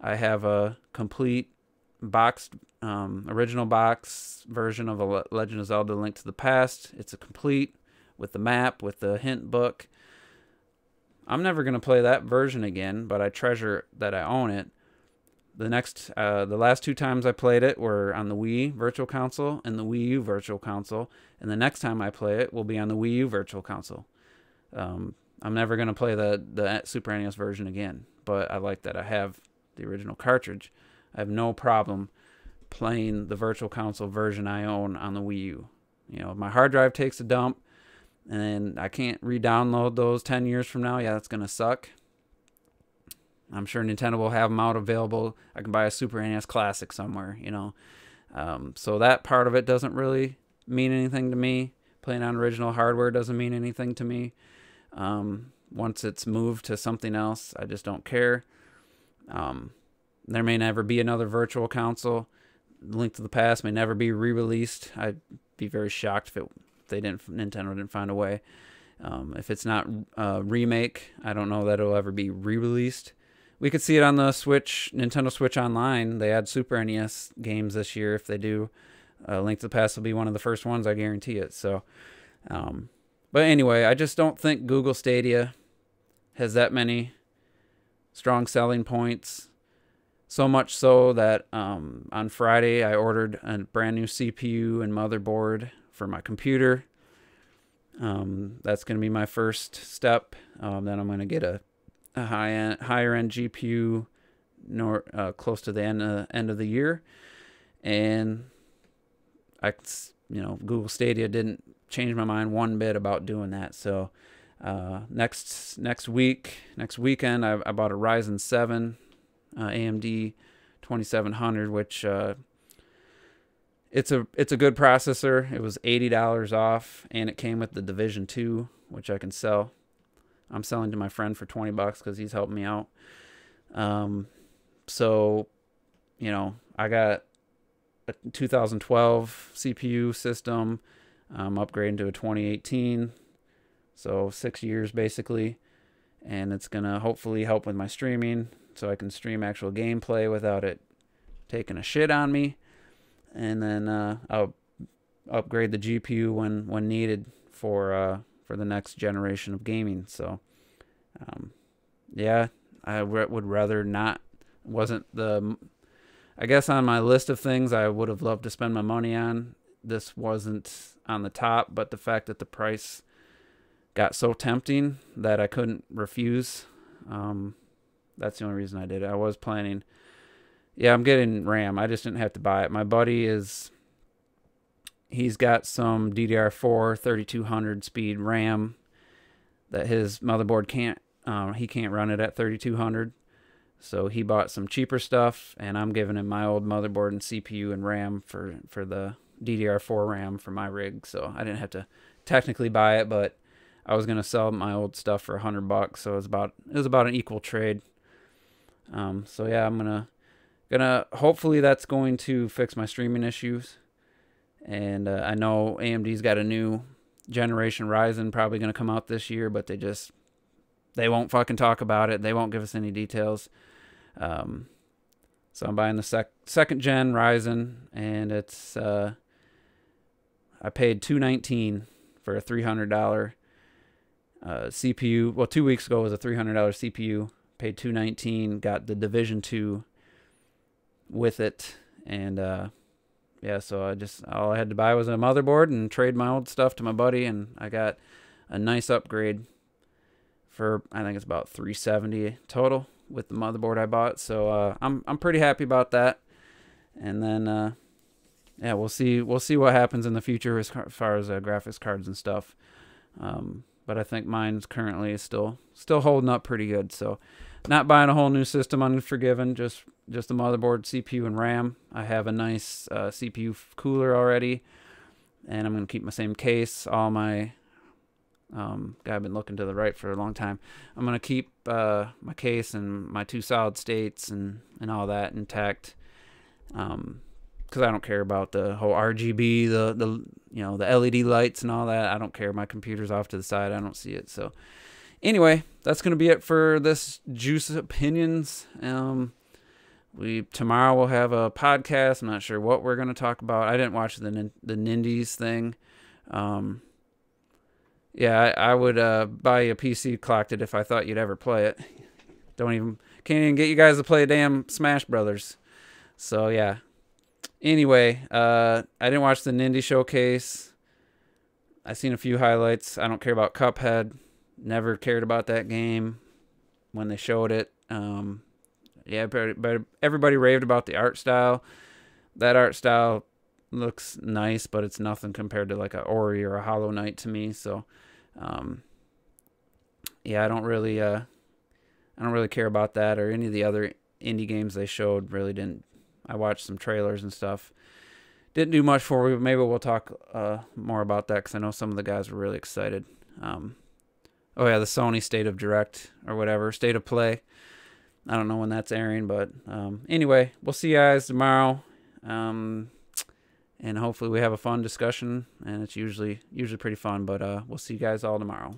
Speaker 1: I have a complete boxed, original box version of a Legend of Zelda: Link to the Past. It's a complete with the map, with the hint book. I'm never going to play that version again, but I treasure that I own it. The last 2 times I played it were on the Wii Virtual Console and the Wii U Virtual Console, and the next time I play it will be on the Wii U Virtual Console. I'm never going to play the Super NES version again, but I like that I have the original cartridge. I have no problem playing the Virtual Console version I own on the Wii U. You know, if my hard drive takes a dump and I can't re-download those 10 years from now, yeah, that's going to suck. I'm sure Nintendo will have them out available. I can buy a Super NES Classic somewhere, you know. So that part of it doesn't really mean anything to me. Playing on original hardware doesn't mean anything to me. Once it's moved to something else, I just don't care. There may never be another Virtual Console. Link to the Past may never be re-released. I'd be very shocked if Nintendo didn't find a way. If it's not a remake, I don't know that it'll ever be re-released. We could see it on the Switch, Nintendo Switch Online. They add Super NES games this year. If they do, Link to the Past will be one of the first ones, I guarantee it. So, but anyway, I just don't think Google Stadia has that many strong selling points. So much so that on Friday I ordered a brand new CPU and motherboard for my computer. That's going to be my first step. Then I'm going to get a higher end GPU close to the end of the year. And Google Stadia didn't change my mind one bit about doing that. So next weekend I bought a Ryzen 7 AMD 2700, which it's a good processor. It was $80 off, and it came with the Division 2, which I can sell. I'm selling to my friend for $20 because he's helping me out. So, you know, I got a 2012 CPU system. I'm upgrading to a 2018. So 6 years basically. And it's going to hopefully help with my streaming so I can stream actual gameplay without it taking a shit on me. And then I'll upgrade the GPU when needed for the next generation of gaming. So, yeah, I would rather not. I guess on my list of things I would have loved to spend my money on, this wasn't on the top, but the fact that the price got so tempting that I couldn't refuse, that's the only reason I did it. I was planning, yeah, I'm getting RAM. I just didn't have to buy it. My buddy he's got some DDR4 3200 speed RAM that his motherboard he can't run it at 3200. So he bought some cheaper stuff, and I'm giving him my old motherboard and CPU and RAM for the DDR4 RAM for my rig. So I didn't have to technically buy it, but I was gonna sell my old stuff for $100. So it was about an equal trade. So yeah, I'm gonna hopefully that's going to fix my streaming issues. And I know AMD's got a new generation Ryzen probably going to come out this year, but they won't fucking talk about it. They won't give us any details. So I'm buying the second gen Ryzen, and it's I paid $219 for a $300 CPU. Well, 2 weeks ago was a $300 CPU. Paid $219, got the Division 2 with it, and yeah, so all I had to buy was a motherboard and trade my old stuff to my buddy, and I got a nice upgrade for, I think it's about $370 total with the motherboard I bought. So I'm pretty happy about that. And then yeah, we'll see what happens in the future as far as graphics cards and stuff. But I think mine's currently is still holding up pretty good. So not buying a whole new system, Unforgiven, just the motherboard, CPU, and RAM. I have a nice CPU cooler already, and I'm going to keep my same case. All my I've been looking to the right for a long time. I'm going to keep my case and my 2 solid states and all that intact, because I don't care about the whole RGB, the LED lights and all that. I don't care. My computer's off to the side. I don't see it. So anyway, that's going to be it for this Juice Opinions. Tomorrow we'll have a podcast. I'm not sure what we're going to talk about. I didn't watch the Nindies thing. Yeah, I would buy you a PC, clocked it, if I thought you'd ever play it. Can't even get you guys to play damn Smash Brothers. So yeah. Anyway, I didn't watch the Nindy showcase. I seen a few highlights. I don't care about Cuphead. Never cared about that game when they showed it. Yeah, but everybody raved about the art style. That art style looks nice, but it's nothing compared to like a Ori or a Hollow Knight to me. So, yeah, I don't really care about that or any of the other indie games they showed. Really didn't. I watched some trailers and stuff. Didn't do much for me, but maybe we'll talk more about that, because I know some of the guys were really excited. Oh yeah, the Sony State of Direct or whatever, State of Play. I don't know when that's airing, but anyway, we'll see you guys tomorrow. And hopefully we have a fun discussion, and it's usually pretty fun, but we'll see you guys all tomorrow.